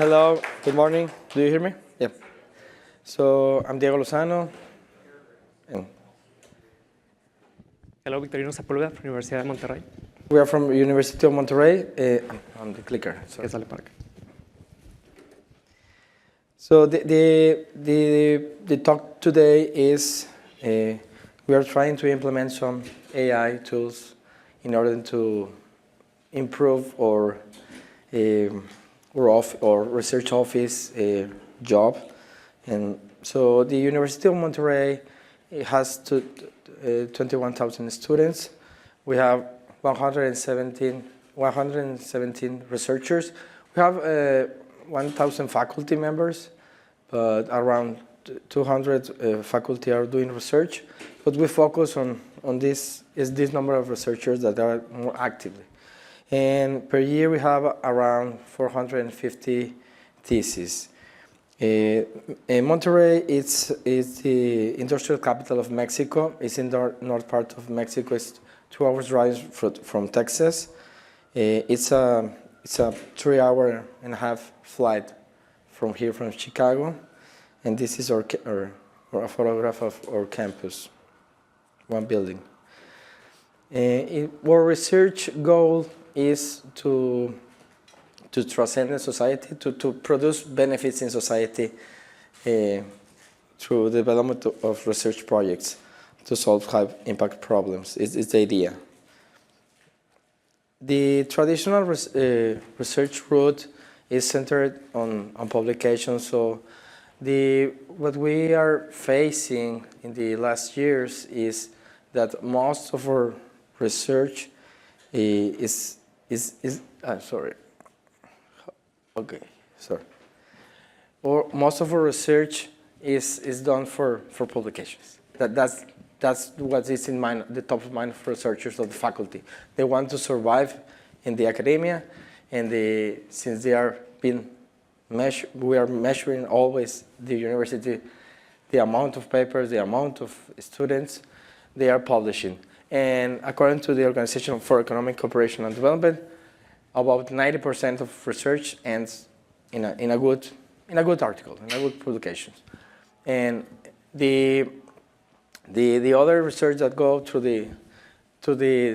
Hello, good morning. Do you hear me? Yeah. So I'm Diego Lozano. And Hello, Victorino Sepúlveda from Universidad de Monterrey. we are from University of Monterrey. I'm the clicker. ¿Qué sale para acá? So the talk today is we are trying to implement some AI tools in order to improve our research office job. And so the University of Monterrey has 21,000 students. We have 117 researchers. We have 1,000 faculty members, but around 200 faculty are doing research. But we focus on this number of researchers that are more actively. And per year we have around 450 theses. Monterrey is the industrial capital of Mexico. It's in the north part of Mexico. It's 2 hours drive from Texas. It's a 3-hour-and-a-half flight from here, from Chicago. And this is a photograph of our campus, one building. Our research goal is to transcend the society, to produce benefits in society through the development of research projects to solve high-impact problems. It's the idea. The traditional research route is centered on publications. So what we are facing in the last years is that most of our research most of our research is done for publications. That's what is in mind, the top of mind for researchers of the faculty. They want to survive in the academia, and since they are we are measuring always the university, the amount of papers, the amount of students they are publishing. And according to the Organization for Economic Cooperation and Development, about 90% of research ends in a good article, in a good publication. And the other research that go to the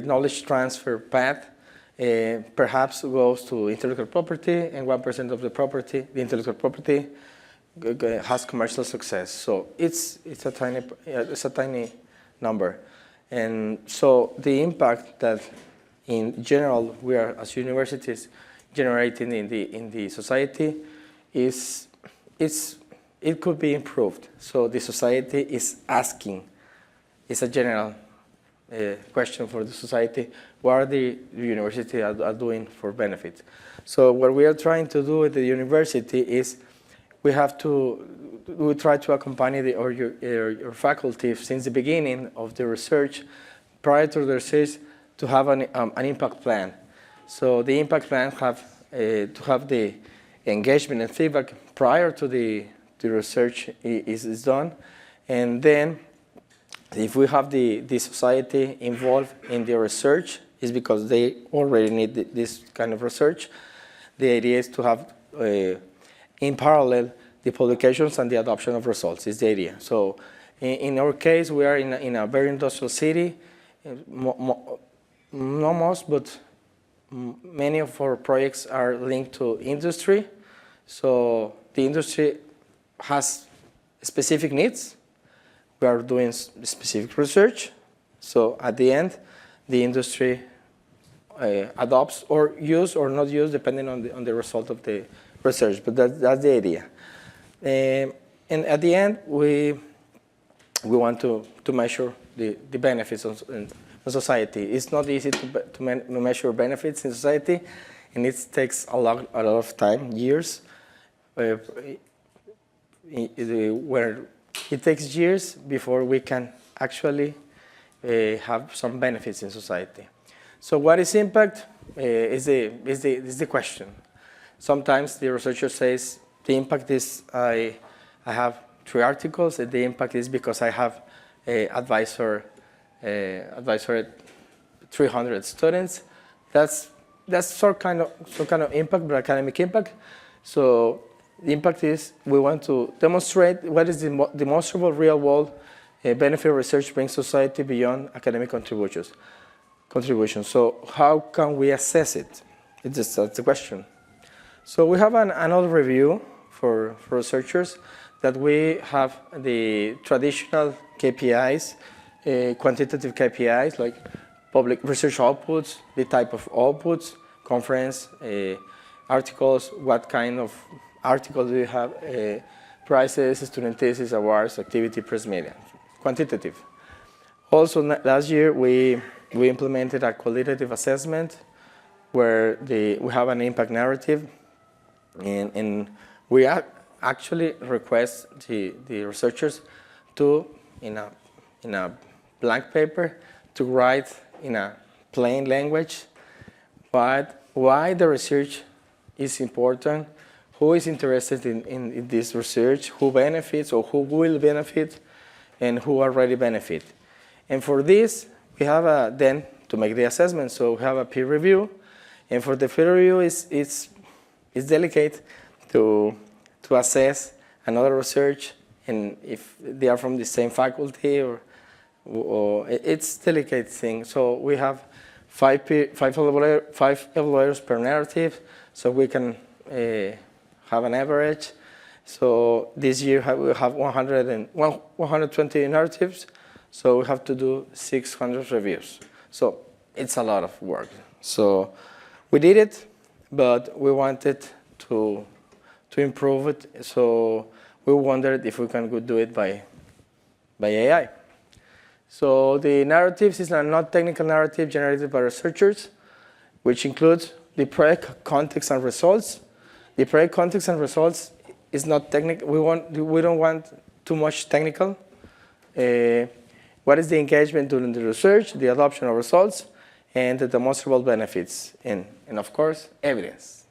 knowledge transfer path perhaps goes to intellectual property, and 1% of the intellectual property has commercial success. So it's a tiny number. And so the impact that in general we are as universities generating in the society it could be improved. So the society is asking, it's a general question for the society, what are the university are doing for benefit. So what we are trying to do at the university is we try to accompany your faculty since the beginning of the research, prior to the research, to have an impact plan. So the impact plan to have the engagement and feedback prior to the research is done, and then if we have the society involved in the research, is because they already need this kind of research. The idea is to have in parallel the publications and the adoption of results is the idea. So in our case, we are in a very industrial city. Not most, but many of our projects are linked to industry. So the industry has specific needs. We are doing specific research. So at the end, the industry adopts or use or not use depending on the result of the research. But that's the idea. And at the end, we want to measure the benefits in society. It's not easy to measure benefits in society, and it takes a lot of time, years. Where it takes years before we can actually have some benefits in society. So what is impact is the question. Sometimes the researcher says the impact is I have 3 articles, and the impact is because I have advisor 300 students. That's some kind of impact, but academic impact. So the impact is we want to demonstrate what is the demonstrable real-world benefit research brings society beyond academic contributions. So how can we assess it? That's the question. So we have another review for researchers that we have the traditional KPIs, quantitative KPIs like public research outputs, the type of outputs, conference, articles, what kind of articles do you have, prizes, student thesis, awards, activity, press media, quantitative. Also, last year we implemented a qualitative assessment where we have an impact narrative, and we actually request the researchers to, in a blank paper, to write in a plain language why the research is important, who is interested in this research, who benefits or who will benefit, and who already benefit. And for this, we have then to make the assessment. So we have a peer review, and for the peer review, it's delicate to assess another research, and if they are from the same faculty or it's a delicate thing. So we have five evaluators per narrative, so we can have an average. So this year we have 120 narratives, so we have to do 600 reviews. So it's a lot of work. So we did it, but we wanted to improve it. So we wondered if we can do it by AI. So the narratives is a non-technical narrative generated by researchers, which includes the project context and results. The project context and results is not technical. We don't want too much technical. What is the engagement during the research, the adoption of results, and the demonstrable benefits, and of course, evidence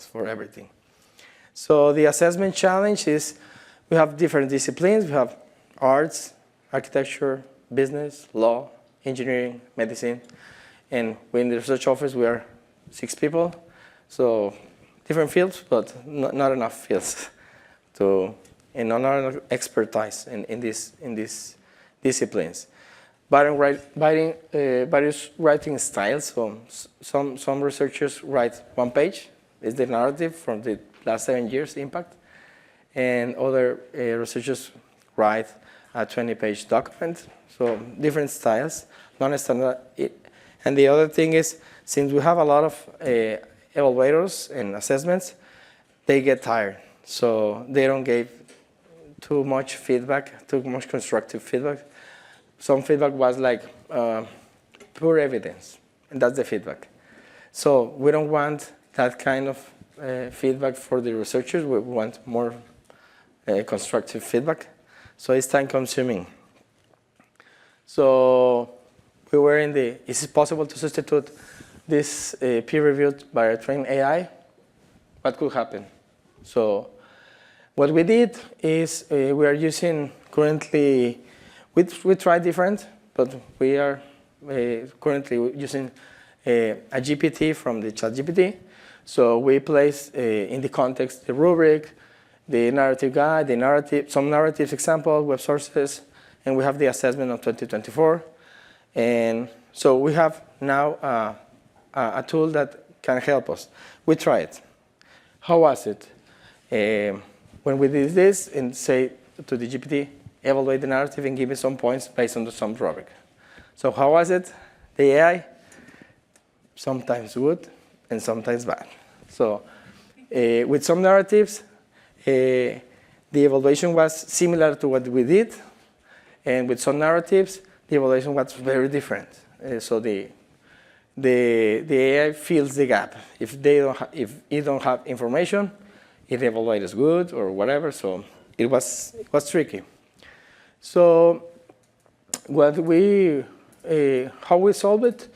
for everything. So the assessment challenge is we have different disciplines. We have arts, architecture, business, law, engineering, medicine, and in the research office we are 6 people. So different fields, but not enough fields and not enough expertise in these disciplines. Various writing styles. So some researchers write 1 page, is the narrative from the last 7 years impact, and other researchers write a 20-page document. So different styles, non-standard. And the other thing is, since we have a lot of evaluators and assessments, they get tired. So they don't give too much feedback, too much constructive feedback. Some feedback was like poor evidence, and that's the feedback. So we don't want that kind of feedback for the researchers. We want more constructive feedback. So it's time consuming. So we were is it possible to substitute this peer-reviewed by a trained AI? What could happen? So what we did is we are using currently, we tried different, but we are currently using a GPT from the ChatGPT. So we place in the context the rubric, the narrative guide, some narratives example, web sources, and we have the assessment of 2024. And so we have now a tool that can help us. We tried it. How was it? When we did this and say to the GPT, evaluate the narrative and give me some points based on some rubric. So how was it? The AI, sometimes good and sometimes bad. So with some narratives, the evaluation was similar to what we did, and with some narratives, the evaluation was very different. So the AI fills the gap. If you don't have information, it evaluates good or whatever. So it was tricky. So how we solve it?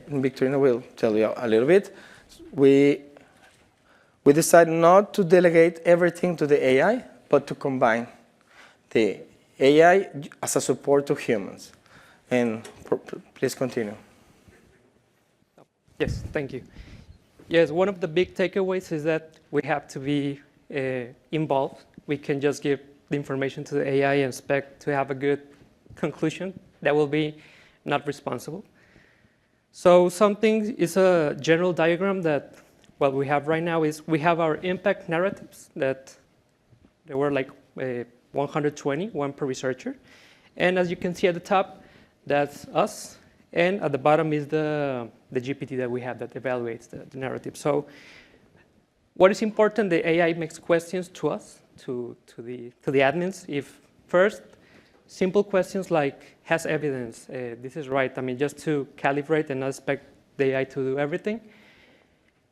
Victorina will tell you a little bit. We decided not to delegate everything to the AI, but to combine the AI as a support to humans. And please continue. Yes, thank you. Yes, one of the big takeaways is that we have to be involved. We can just give the information to the AI and expect to have a good conclusion. That will be not responsible. So something is a general diagram that what we have right now is we have our impact narratives that there were like 120, one per researcher. And as you can see at the top, that's us. And at the bottom is the GPT that we have that evaluates the narrative. So what is important, the AI makes questions to us, to the admins. If first, simple questions like, has evidence, this is right. I mean, just to calibrate and not expect the AI to do everything.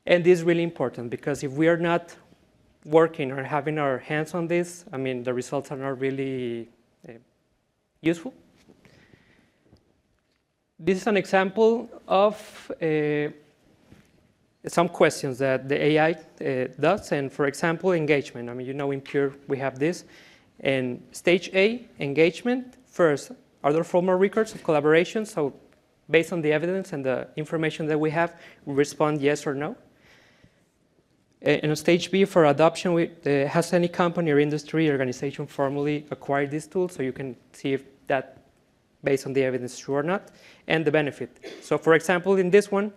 And this is really important because if we are not working or having our hands on this, I mean, the results are not really useful. This is an example of some questions that the AI does. And for example, engagement. I mean, you know, in Pure, we have this. And stage A, engagement. First, are there formal records of collaboration? So based on the evidence and the information that we have, we respond yes or no. In stage B, for adoption, has any company or industry organization formally acquired this tool? So you can see if that, based on the evidence, is true or not. And the benefit. So for example, in this one,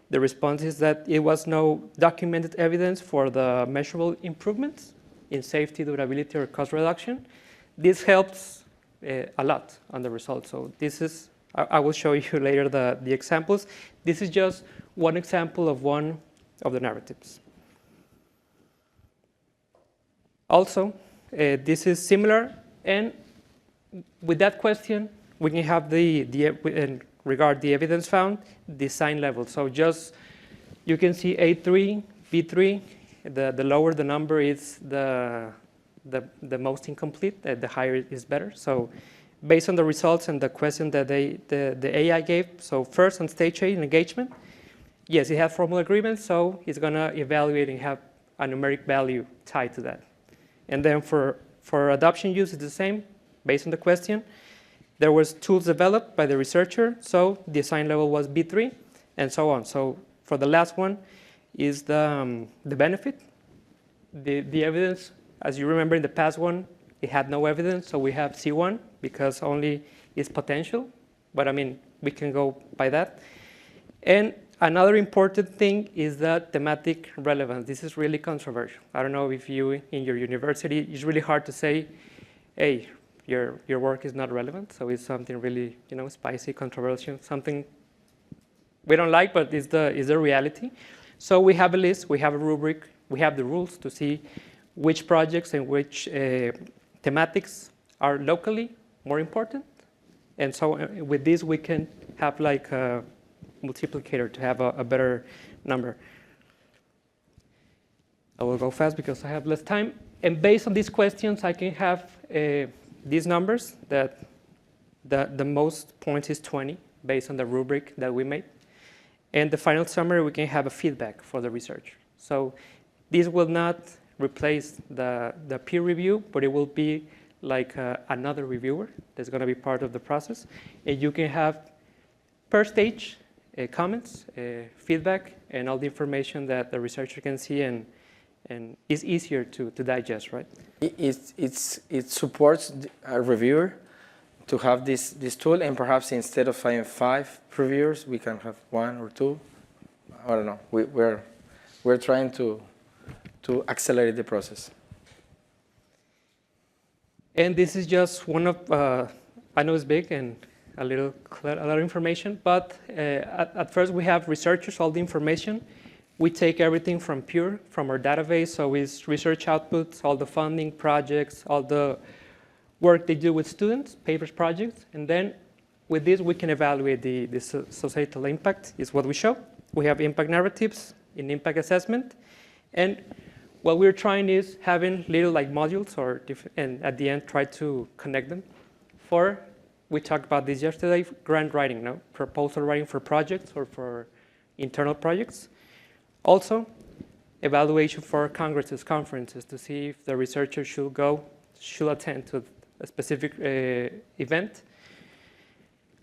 the response is that it was no documented evidence for the measurable improvements in safety, durability, or cost reduction. This helps a lot on the results. So this is, I will show you later the examples. This is just one example of one of the narratives. Also, this is similar, and with that question, we can have regard the evidence found, design level. So just, you can see A3, B3, the lower the number is the most incomplete, the higher is better. So based on the results and the question that the AI gave, so first on stage A, engagement, yes, it has formal agreement, so it's gonna evaluate and have a numeric value tied to that. And then for adoption use, it's the same, based on the question. There was tools developed by the researcher, so design level was B3, and so on. So for the last one is the benefit. The evidence, as you remember in the past one, it had no evidence, so we have C1 because only it's potential. But I mean, we can go by that. And another important thing is the thematic relevance. This is really controversial. I don't know if you, in your university, it's really hard to say, hey, your work is not relevant. So it's something really, you know, spicy, controversial, something we don't like, but is the reality. So we have a list, we have a rubric, we have the rules to see which projects and which thematics are locally more important. And so with this, we can have like a multiplicator to have a better number. I will go fast because I have less time. And based on these questions, I can have these numbers that the most points is 20 based on the rubric that we made. And the final summary, we can have a feedback for the research. So this will not replace the peer review, but it will be like another reviewer that's going to be part of the process. And you can have per stage comments, feedback, and all the information that the researcher can see and is easier to digest, right? It supports a reviewer to have this tool, and perhaps instead of having 5 reviewers, we can have 1 or 2. I don't know. We're trying to accelerate the process. And this is just one of, I know it's big and a lot of information, but at first we have researchers, all the information. We take everything from Pure, from our database, so it's research outputs, all the funding, projects, all the work they do with students, papers, projects, and then with this we can evaluate the societal impact, is what we show. We have impact narratives in impact assessment, and what we're trying is having little like modules and at the end try to connect them. We talked about this yesterday, grant writing, no? Proposal writing for projects or for internal projects. Also, evaluation for congresses, conferences, to see if the researcher should attend to a specific event.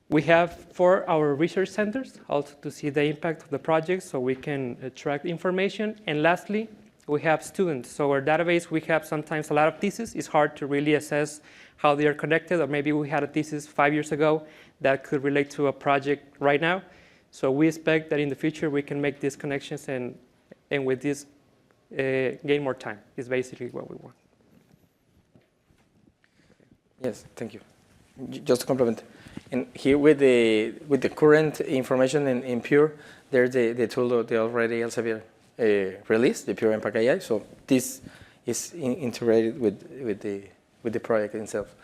We have for our research centers also to see the impact of the project so we can track information. And lastly, we have students. So our database, we have sometimes a lot of theses. It's hard to really assess how they are connected, or maybe we had a thesis 5 years ago that could relate to a project right now. So we expect that in the future we can make these connections and with this gain more time is basically what we want. Yes, thank you. Just to complement, and here with the current information in Pure, there's the tool that they already Elsevier released, the Pure Impact AI. So this is integrated with the project itself.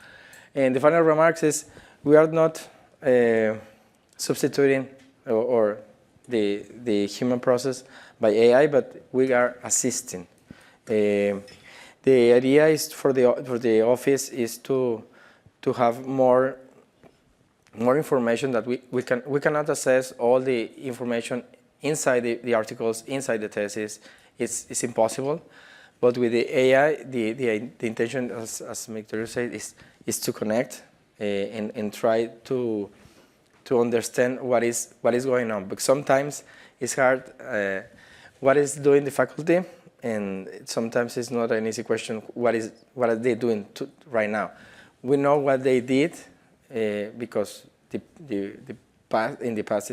And the final remarks is we are not substituting or the human process by AI, but we are assisting. The idea is for the office is to have more information that we cannot access all the information inside the articles, inside the thesis. It's impossible. But with the AI, the intention, as Victoria said, is to connect and try to understand what is going on. Because sometimes it's hard what is doing the faculty, and sometimes it's not an easy question. What are they doing right now? We know what they did because in the past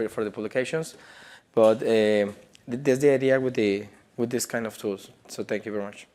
for the publications, but that's the idea with this kind of tools. So thank you very much.